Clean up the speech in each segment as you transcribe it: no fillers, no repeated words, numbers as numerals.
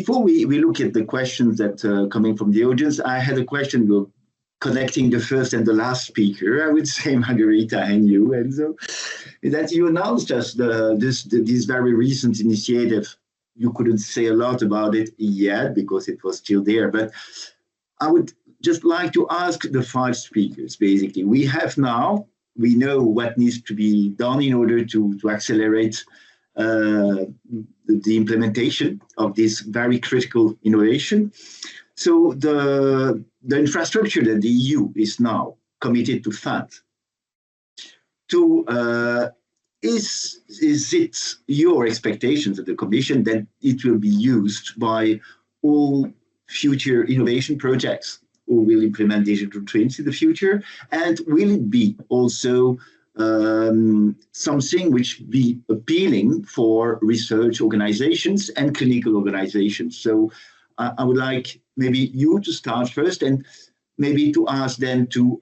before we look at the questions that are coming from the audience, I had a question connecting the first and the last speaker, I would say, Margherita and you, Enzo, that you announced us this very recent initiative. You couldn't say a lot about it yet because it was still there, but I would just like to ask the 5 speakers, basically. We know what needs to be done in order to accelerate the implementation of this very critical innovation. So the infrastructure that the EU is now committed to fund, is it your expectations of the Commission that it will be used by all future innovation projects who will implement digital twins in the future? And will it be also something which be appealing for research organizations and clinical organizations? So I would like maybe you to start first, and maybe to ask then to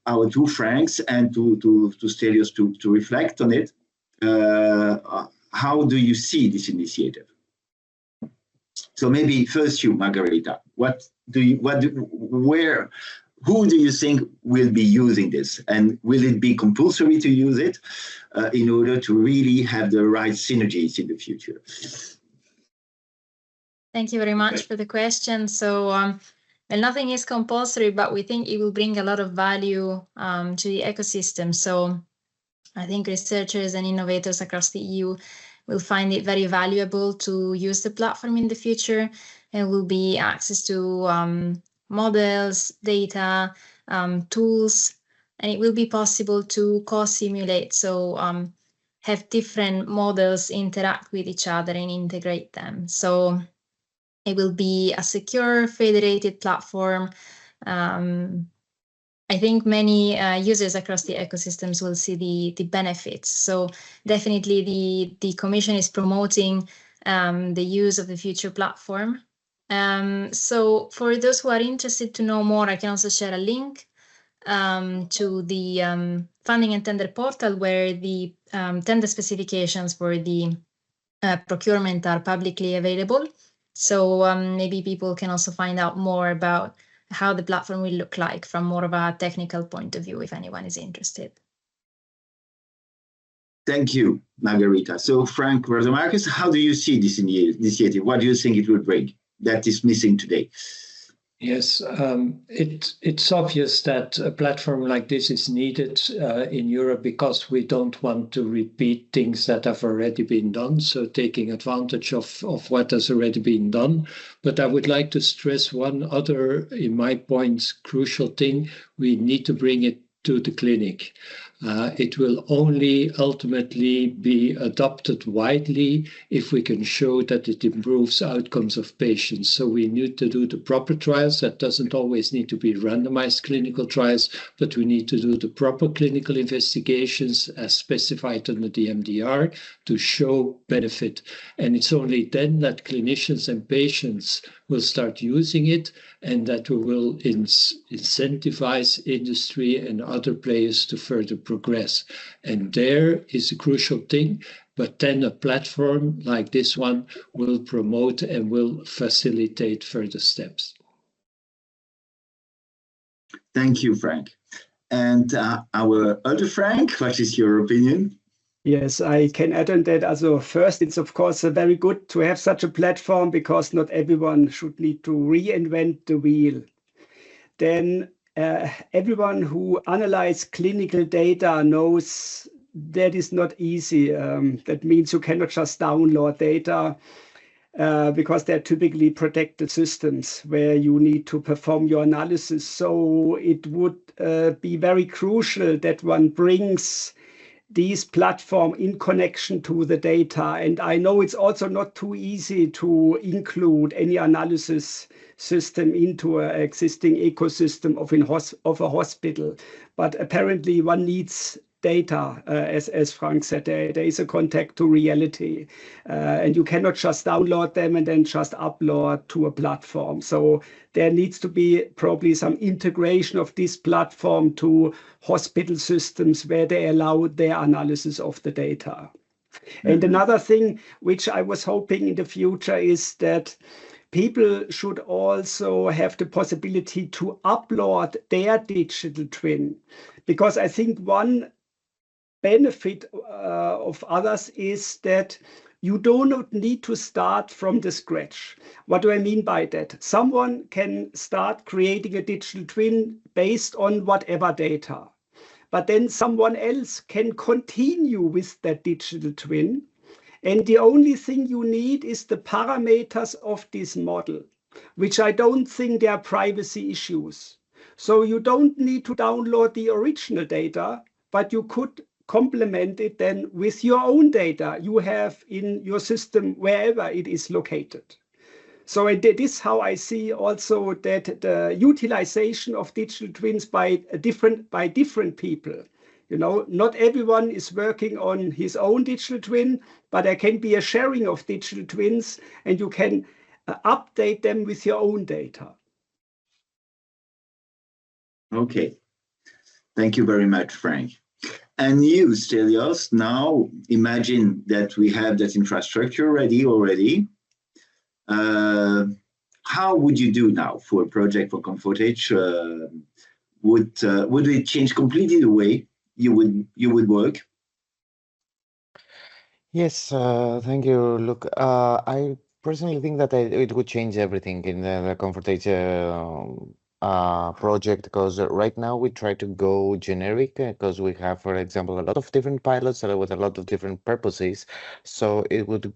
our 2 Franks and to Stelios to reflect on it. How do you see this initiative? So maybe first you, Margherita. Who do you think will be using this, and will it be compulsory to use it in order to really have the right synergies in the future? Thank you very much for the question. So, well, nothing is compulsory, but we think it will bring a lot of value to the ecosystem. So I think researchers and innovators across the EU will find it very valuable to use the platform in the future. There will be access to models, data, tools, and it will be possible to co-simulate. So have different models interact with each other and integrate them. So it will be a secure, federated platform. I think many users across the ecosystems will see the benefits. So definitely the Commission is promoting the use of the future platform. So for those who are interested to know more, I can also share a link to the funding and tender portal, where the tender specifications for the procurement are publicly available. So maybe people can also find out more about how the platform will look like from more of a technical point of view, if anyone is interested. Thank you, Margherita. So Frank Rosomarkis, how do you see this initiative? What do you think it will bring that is missing today? Yes, it's obvious that a platform like this is needed in Europe, because we don't want to repeat things that have already been done. So taking advantage of what has already been done. But I would like to stress one other, in my points, crucial thing. We need to bring it to the clinic. It will only ultimately be adopted widely if we can show that it improves outcomes of patients. So we need to do the proper trials. That doesn't always need to be randomized clinical trials, but we need to do the proper clinical investigations as specified under the MDR to show benefit. And it's only then that clinicians and patients will start using it, and that we will incentivize industry and other players to further progress. And there is a crucial thing, but then a platform like this one will promote and will facilitate further steps. Thank you, Frank. And our other Frank, what is your opinion? Yes, I can add on that. Also, first, it's of course very good to have such a platform, because not everyone should need to reinvent the wheel. Then everyone who analyzes clinical data knows that is not easy. That means you cannot just download data because they're typically protected systems where you need to perform your analysis. So it would be very crucial that one brings these platform in connection to the data. And I know it's also not too easy to include any analysis system into an existing ecosystem of a hospital. But apparently one needs data, as Frank said, there is a contact to reality. And you cannot just download them and then just upload to a platform. So there needs to be probably some integration of this platform to hospital systems where they allow their analysis of the data. And another thing which I was hoping in the future is that people should also have the possibility to upload their digital twin, because I think one benefit of others is that you do not need to start from the scratch. What do I mean by that? Someone can start creating a digital twin based on whatever data, but then someone else can continue with that digital twin. And the only thing you need is the parameters of this model, which I don't think there are privacy issues. So you don't need to download the original data, but you could complement it then with your own data you have in your system wherever it is located. So this is how I see also that the utilization of digital twins by different people. You know, not everyone is working on his own digital twin, but there can be a sharing of digital twins, and you can update them with your own data. Okay, thank you very much, Frank. And you, Stelios, now imagine that we have that infrastructure ready already. How would you do now for a project for Comfortage? Would it change completely the way you would work? Yes, thank you. Look, I personally think that it would change everything in the Comfortage project, because right now we try to go generic because we have, for example, a lot of different pilots with a lot of different purposes. So it would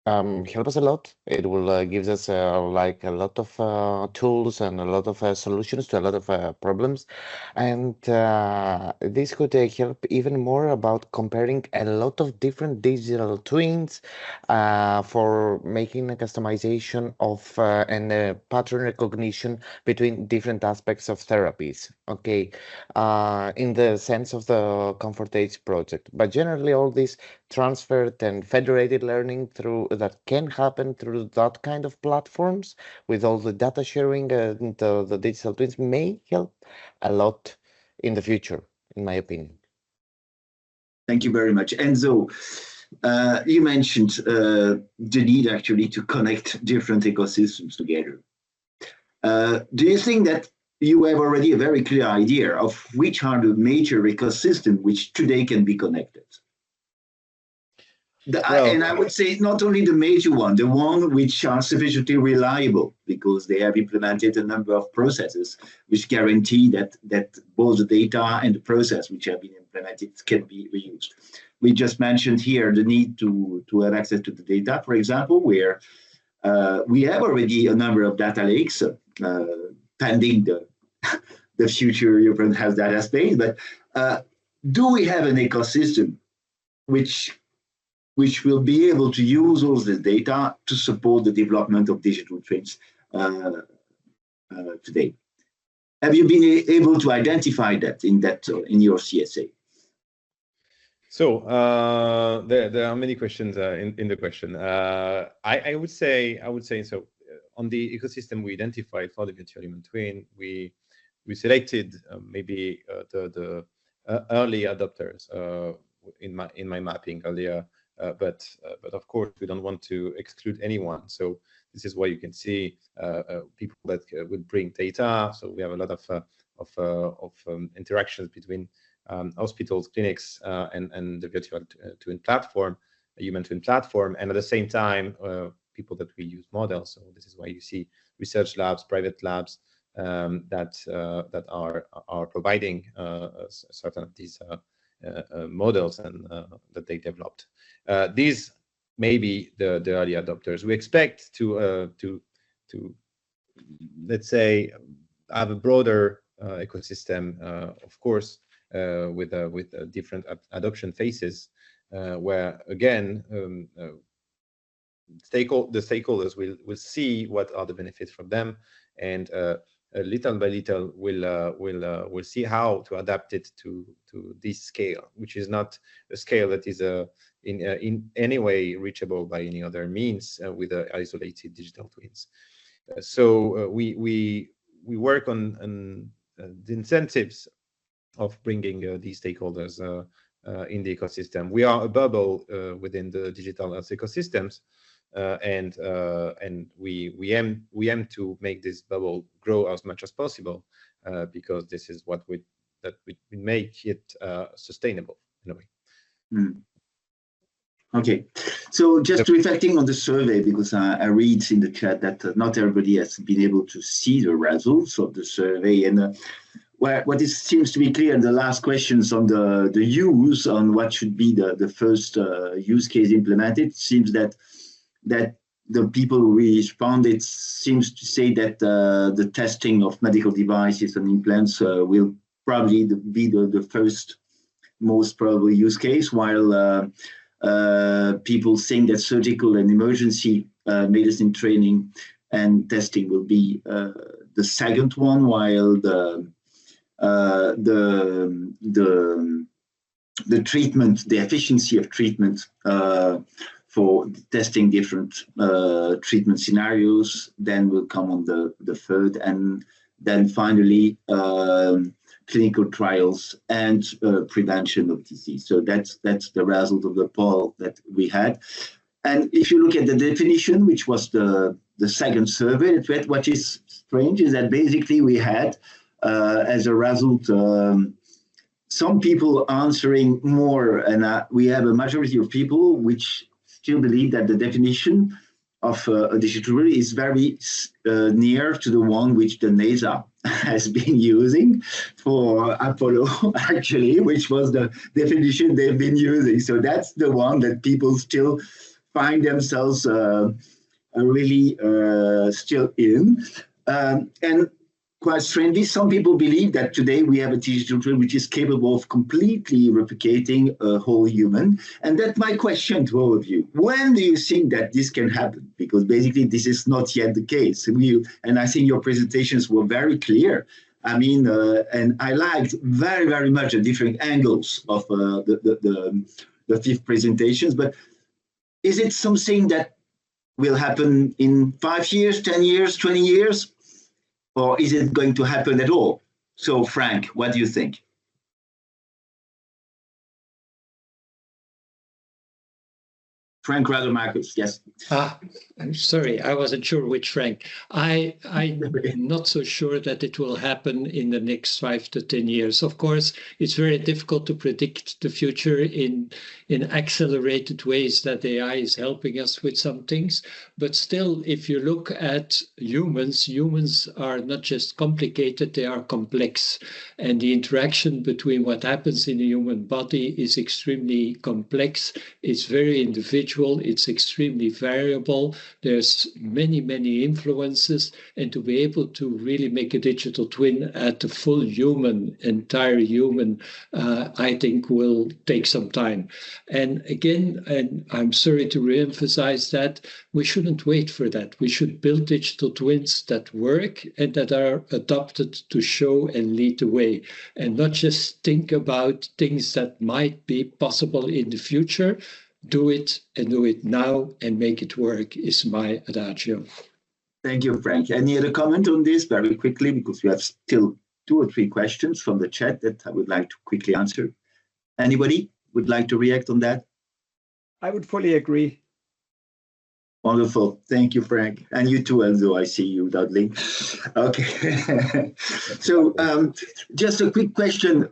help us a lot. It will give us like a lot of tools and a lot of solutions to a lot of problems, and this could help even more about comparing a lot of different digital twins for making a customization of and pattern recognition between different aspects of therapies. Okay, in the sense of the Comfortage project, but generally all this transferred and federated learning that can happen through that kind of platforms with all the data sharing and the digital twins may help a lot in the future, in my opinion. Thank you very much. Enzo, you mentioned the need actually to connect different ecosystems together. Do you think that you have already a very clear idea of which are the major ecosystems which today can be connected? And I would say not only the major one, the one which are sufficiently reliable because they have implemented a number of processes which guarantee that both the data and the process which have been implemented can be reused. We just mentioned here the need to have access to the data, for example, where we have already a number of data lakes pending the future European Health Data Space. But do we have an ecosystem which will be able to use all the data to support the development of digital twins today? Have you been able to identify that in your CSA? So there are many questions in the question. I would say so. On the ecosystem we identified for the virtual human twin, we selected maybe the early adopters in my mapping earlier. But of course, we don't want to exclude anyone. So this is why you can see people that would bring data. So we have a lot of interactions between hospitals, clinics, and the virtual twin platform, a human twin platform, and at the same time, people that we use models. So this is why you see research labs, private labs that are providing certain of these models and that they developed. These may be the early adopters. We expect to let's say have a broader ecosystem, of course, with different adoption phases, where again the stakeholders will see what are the benefits from them, and little by little we'll see how to adapt it to this scale, which is not a scale that is in any way reachable by any other means with isolated digital twins. So we work on the incentives of bringing these stakeholders in the ecosystem. We are a bubble within the digital health ecosystems, and we aim to make this bubble grow as much as possible, because this is what we make it sustainable in a way. Okay, so just reflecting on the survey, because I read in the chat that not everybody has been able to see the results of the survey, and what seems to be clear in the last questions on the use, on what should be the first use case implemented, seems that the people who responded seems to say that the testing of medical devices and implants will probably be the first most probable use case, while people think that surgical and emergency medicine training and testing will be the second one, while the treatment, the efficiency of treatment for testing different treatment scenarios then will come on the third, and then finally clinical trials and prevention of disease. So that's the result of the poll that we had. And if you look at the definition, which was the second survey, what is strange is that basically we had as a result some people answering more, and we have a majority of people which still believe that the definition of a digital twin is very near to the one which the NASA has been using for Apollo, actually, which was the definition they've been using. So that's the one that people still find themselves really still in. And quite strangely, some people believe that today we have a digital twin which is capable of completely replicating a whole human. And that's my question to all of you. When do you think that this can happen? Because basically this is not yet the case. And I think your presentations were very clear. I mean, and I liked very, very much the different angles of the fifth presentations. But is it something that will happen in 5 years, 10 years, 20 years? Or is it going to happen at all? So, Frank, what do you think? Frank Radomakis, yes. I'm sorry, I wasn't sure which Frank. I'm not so sure that it will happen in the next 5 to 10 years. Of course, it's very difficult to predict the future in accelerated ways that AI is helping us with some things. But still, if you look at humans are not just complicated, they are complex. And the interaction between what happens in the human body is extremely complex. It's very individual. It's extremely variable. There's many influences. And to be able to really make a digital twin at the full human, entire human, I think will take some time. And again, and I'm sorry to reemphasize that, we shouldn't wait for that. We should build digital twins that work and that are adapted to show and lead the way, and not just think about things that might be possible in the future. Do it and do it now and make it work is my adagio. Thank you, Frank. Any other comment on this very quickly, because we have still 2 or 3 questions from the chat that I would like to quickly answer. Anybody would like to react on that? I would fully agree. Wonderful. Thank you, Frank. And you too, Enzo. I see you, Dudley. Okay. So just a quick question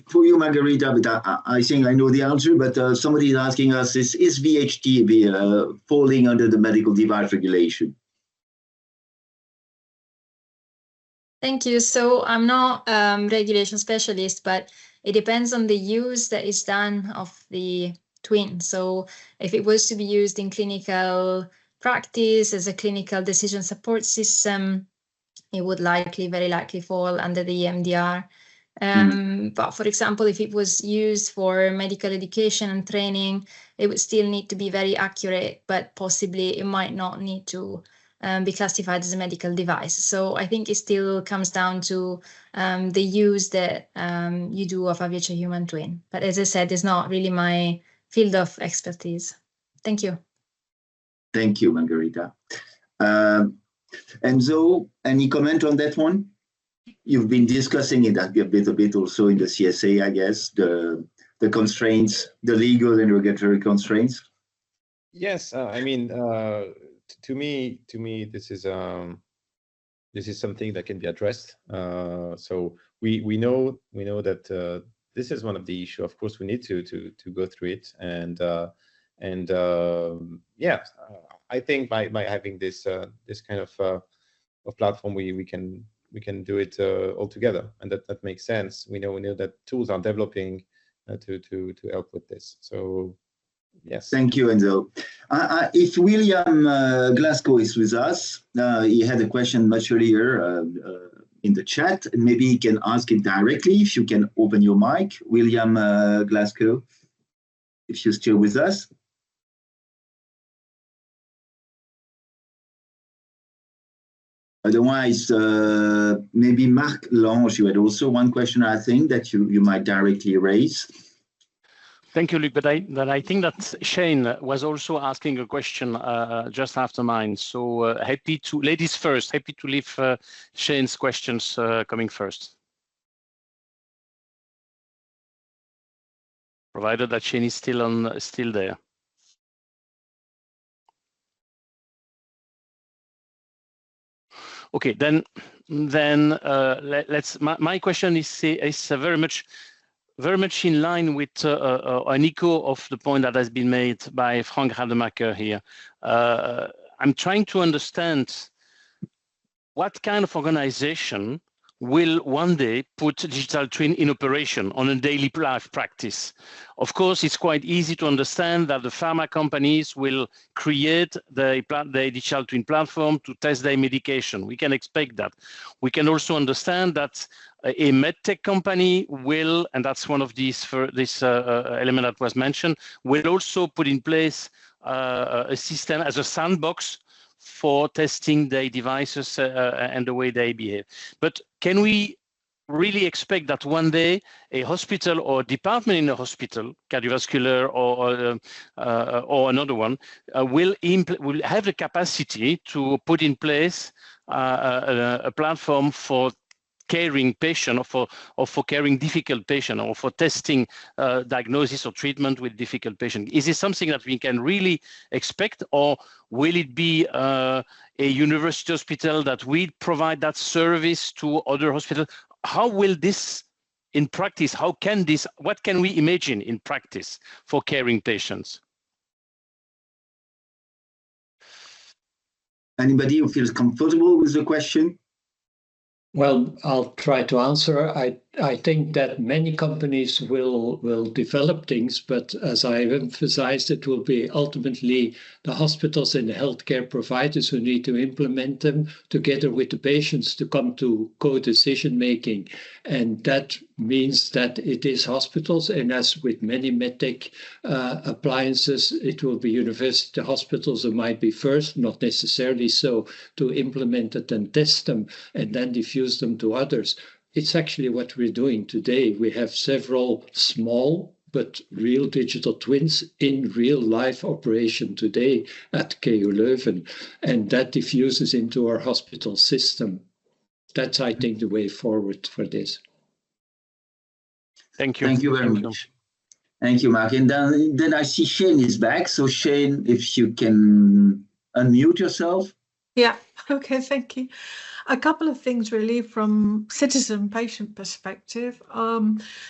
for you, Margarita. But I think I know the answer, but somebody is asking us, is VHT falling under the medical device regulation? Thank you. So I'm not a regulation specialist, but it depends on the use that is done of the twin. So if it was to be used in clinical practice as a clinical decision support system, it would very likely fall under the EMDR. But for example, if it was used for medical education and training, it would still need to be very accurate, but possibly it might not need to be classified as a medical device. So I think it still comes down to the use that you do of a virtual human twin. But as I said, it's not really my field of expertise. Thank you. Thank you, Margarita. Enzo, any comment on that one? You've been discussing it a bit also in the CSA, I guess, the the constraints, the legal and regulatory constraints? Yes, I mean, to me, this is something that can be addressed. So we know that this is one of the issue. Of course, we need to go through it, and yeah, I think by having this kind of platform, we can do it all together, and that makes sense. We know that tools are developing to help with this. So yes. Thank you, Enzo. If William Glasgow is with us, he had a question much earlier in the chat. Maybe he can ask it directly. If you can open your mic, William Glasgow, if you're still with us. Otherwise, maybe Marc Lange, you had also one question, I think, that you might directly raise. Thank you, Luc. But I think that Shane was also asking a question just after mine. So happy to, ladies first, happy to leave Shane's questions coming first. Provided that Shane is still there. Okay, then let's. My question is very much in line with an echo of the point that has been made by Frank Rademacher here. I'm trying to understand what kind of organization will one day put digital twin in operation on a daily life practice. Of course, it's quite easy to understand that the pharma companies will create the digital twin platform to test their medication. We can expect that. We can also understand that a medtech company will, and that's one of these element that was mentioned, will also put in place a system as a sandbox for testing their devices and the way they behave. But can we really expect that one day a hospital or department in a hospital, cardiovascular or another one, will have the capacity to put in place a platform for caring patient or for caring difficult patient or for testing diagnosis or treatment with difficult patient? Is it something that we can really expect, or will it be a university hospital that will provide that service to other hospitals? How will this in practice, what can we imagine in practice for caring patients? Anybody who feels comfortable with the question? Well, I'll try to answer. I think that many companies will develop things, but as I've emphasized, it will be ultimately the hospitals and the healthcare providers who need to implement them together with the patients to come to co-decision making. And that means that it is hospitals, and as with many medtech appliances, it will be university hospitals who might be first, not necessarily so, to implement it and test them and then diffuse them to others. It's actually what we're doing today. We have several small but real digital twins in real life operation today at KU Leuven, and that diffuses into our hospital system. That's, I think, the way forward for this. Thank you. Thank you very much. Thank you, Marc. And then I see Shane is back. So Shane, if you can unmute yourself. Yeah, okay, thank you. A couple of things really from citizen patient perspective.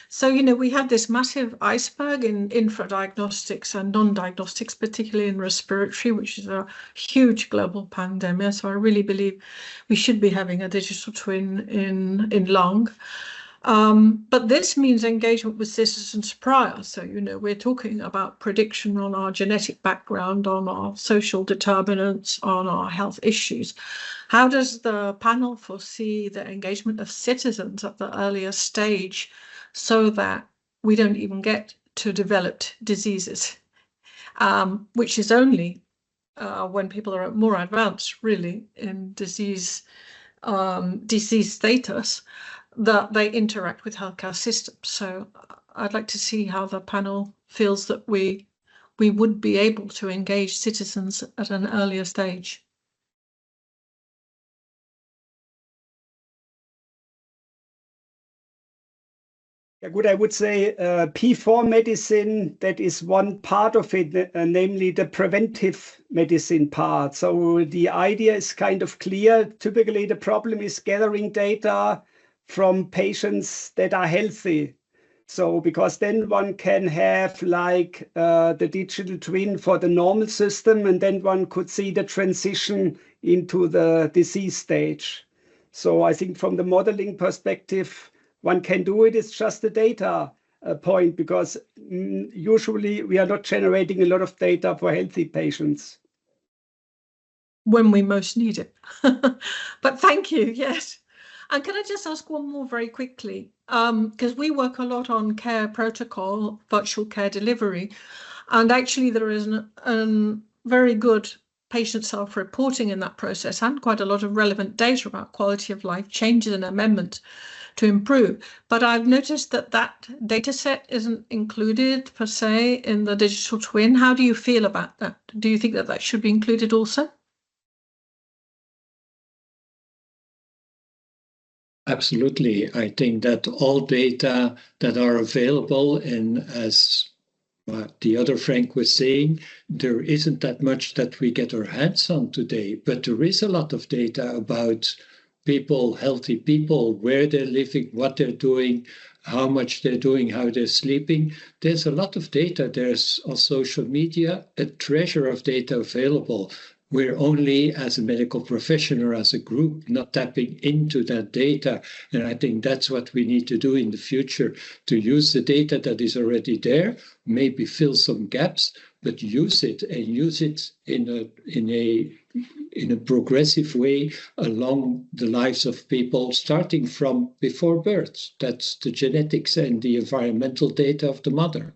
So, we have this massive iceberg in infradiagnostics and non-diagnostics, particularly in respiratory, which is a huge global pandemic. So I really believe we should be having a digital twin in lung. But this means engagement with citizens prior. So, we're talking about prediction on our genetic background, on our social determinants, on our health issues. How does the panel foresee the engagement of citizens at the earlier stage so that we don't even get to developed diseases, which is only when people are more advanced, really, in disease status, that they interact with healthcare systems. So I'd like to see how the panel feels that we would be able to engage citizens at an earlier stage. Yeah, good. I would say P4 medicine, that is one part of it, namely the preventive medicine part. So the idea is kind of clear. Typically, the problem is gathering data from patients that are healthy. So because then one can have like the digital twin for the normal system, and then one could see the transition into the disease stage. So I think from the modeling perspective, one can do it. It's just a data point, because usually we are not generating a lot of data for healthy patients. When we most need it. But thank you, yes. And can I just ask one more very quickly? Because we work a lot on care protocol, virtual care delivery, and actually there is a very good patient self-reporting in that process and quite a lot of relevant data about quality of life changes and amendments to improve. But I've noticed that that data set isn't included per se in the digital twin. How do you feel about that? Do you think that that should be included also? Absolutely. I think that all data that are available, and as the other Frank was saying, there isn't that much that we get our hands on today, but there is a lot of data about people, healthy people, where they're living, what they're doing, how much they're doing, how they're sleeping. There's a lot of data. There's on social media a treasure of data available. We're only, as a medical profession or as a group, not tapping into that data. And I think that's what we need to do in the future, to use the data that is already there, maybe fill some gaps, but use it, and use it in a progressive way along the lives of people, starting from before birth. That's the genetics and the environmental data of the mother.